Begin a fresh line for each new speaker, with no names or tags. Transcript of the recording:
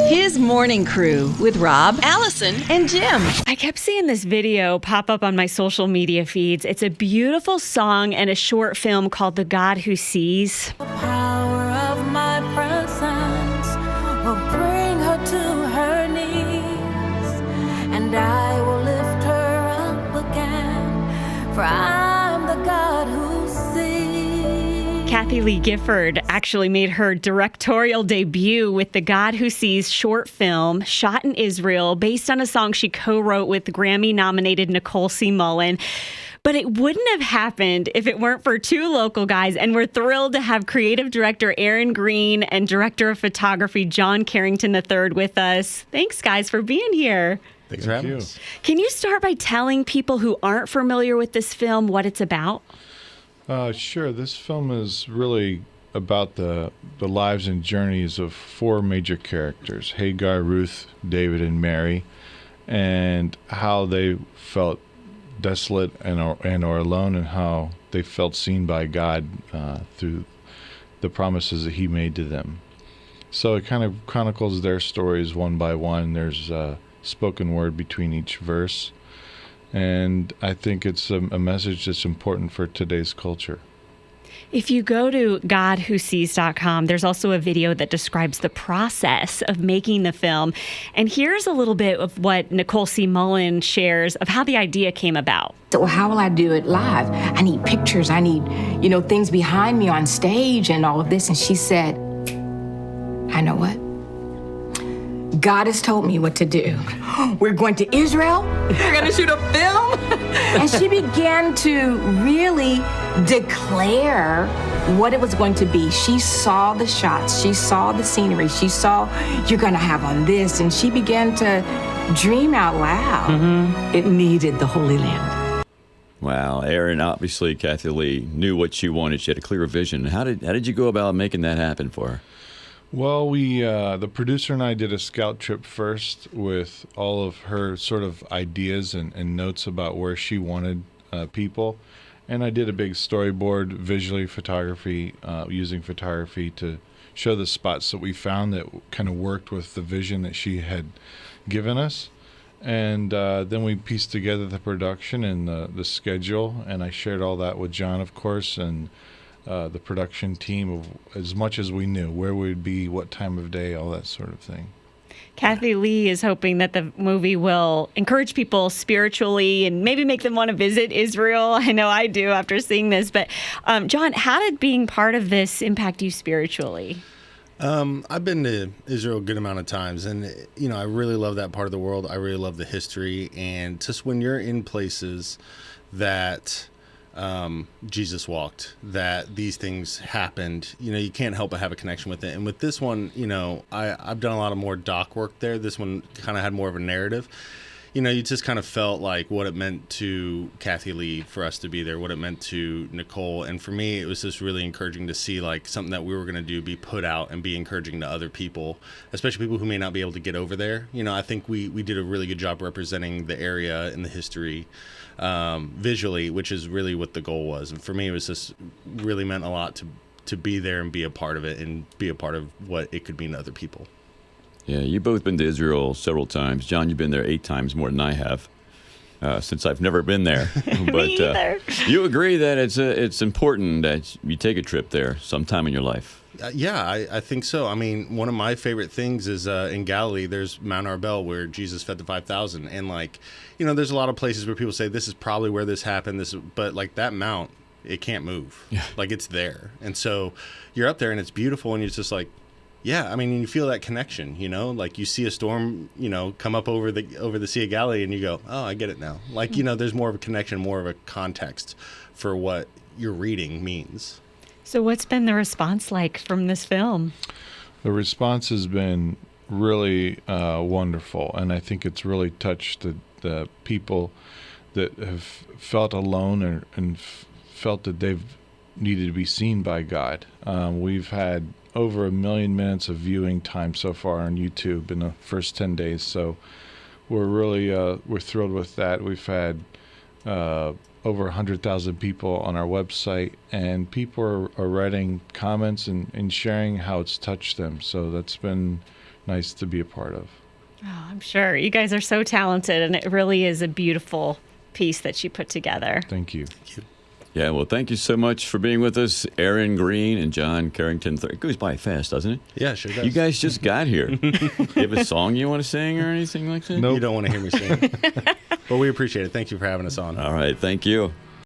His Morning Crew with Rob, Allison, and Jim.
I kept seeing this video pop up on my social media feeds. It's a beautiful song and a short film called The God Who Sees.
The power of my presence will bring her to her knees, and I will lift her up again, for I'm the God who sees.
Kathie Lee Gifford actually made her directorial debut with The God Who Sees short film shot in Israel based on a song she co-wrote with Grammy-nominated Nicole C. Mullen. But it wouldn't have happened if it weren't for two local guys, and we're thrilled to have creative director Greene and director of photography John Carrington III with us. Thanks, guys, for being here.
Thanks for having us.
Can you start by telling people who aren't familiar with this film what it's about?
Sure. This film is really about the lives and journeys of four major characters, Hagar, Ruth, David, and Mary, and how they felt desolate and or alone, and how they felt seen by God through the promises that he made to them. So it kind of chronicles their stories one by one. There's a spoken word between each verse. And I think it's a message that's important for today's culture.
If you go to godwhosees.com, there's also a video that describes the process of making the film. And here's a little bit of what Nicole C. Mullen shares of how the idea came about.
So how will I do it live? I need pictures. I need, things behind me on stage and all of this. And she said, I know what? God has told me what to do. We're going to Israel. We're going to shoot a film. And she began to really declare what it was going to be. She saw the shots. She saw the scenery. She saw, you're going to have on this. And she began to dream out loud.
Mm-hmm. It needed the Holy Land.
Wow. Aaron, obviously, Kathie Lee knew what she wanted. She had a clear vision. How did you go about making that happen for her?
Well, the producer and I did a scout trip first with all of her sort of ideas and notes about where she wanted people. And I did a big storyboard, visually photography, using photography to show the spots that we found that kind of worked with the vision that she had given us. And then we pieced together the production and the schedule, and I shared all that with John, of course, and the production team of as much as we knew, where we'd be, what time of day, all that sort of thing.
Kathie Lee is hoping that the movie will encourage people spiritually and maybe make them want to visit Israel. I know I do after seeing this. But John, how did being part of this impact you spiritually?
I've been to Israel a good amount of times, and I really love that part of the world. I really love the history, and just when you're in places that Jesus walked, that these things happened, you can't help but have a connection with it. And with this one, I've done a lot of more doc work there. This one kind of had more of a narrative. You just kind of felt like what it meant to Kathie Lee for us to be there, what it meant to Nicole. And for me, it was just really encouraging to see like something that we were going to do be put out and be encouraging to other people, especially people who may not be able to get over there. I think we did a really good job representing the area and the history visually, which is really what the goal was. And for me, it was just really meant a lot to be there and be a part of it and be a part of what it could mean to other people.
Yeah, you've both been to Israel several times. John, you've been there 8 times more than I have, since I've never been there. But
Me either.
You agree that it's important that you take a trip there sometime in your life.
Yeah, I think so. I mean, one of my favorite things is in Galilee, there's Mount Arbel where Jesus fed the 5,000. And there's a lot of places where people say this is probably where this happened. But like that mount, it can't move.
Yeah.
Like it's there. And so you're up there and it's beautiful and you're just like, yeah, I mean, you feel that connection, like you see a storm, come up over the Sea of Galilee and you go, oh, I get it now. Like, there's more of a connection, more of a context for what your reading means.
So what's been the response like from this film?
The response has been really wonderful, and I think it's really touched the people that have felt alone and felt that they've needed to be seen by God. We've had over 1 million minutes of viewing time so far on YouTube in the first 10 days, so we're really we're thrilled with that. We've had over 100,000 people on our website, and people are writing comments and sharing how it's touched them, so that's been nice to be a part of.
Oh, I'm sure. You guys are so talented, and it really is a beautiful piece that you put together.
Thank you.
Yeah, well, thank you so much for being with us, Aaron Greene and John Carrington III. It goes by fast, doesn't it?
Yeah, sure does.
You guys just got here. You have a song you want to sing or anything like that?
Nope.
You don't want to hear me sing. But we appreciate it. Thank you for having us on.
All right, thank you.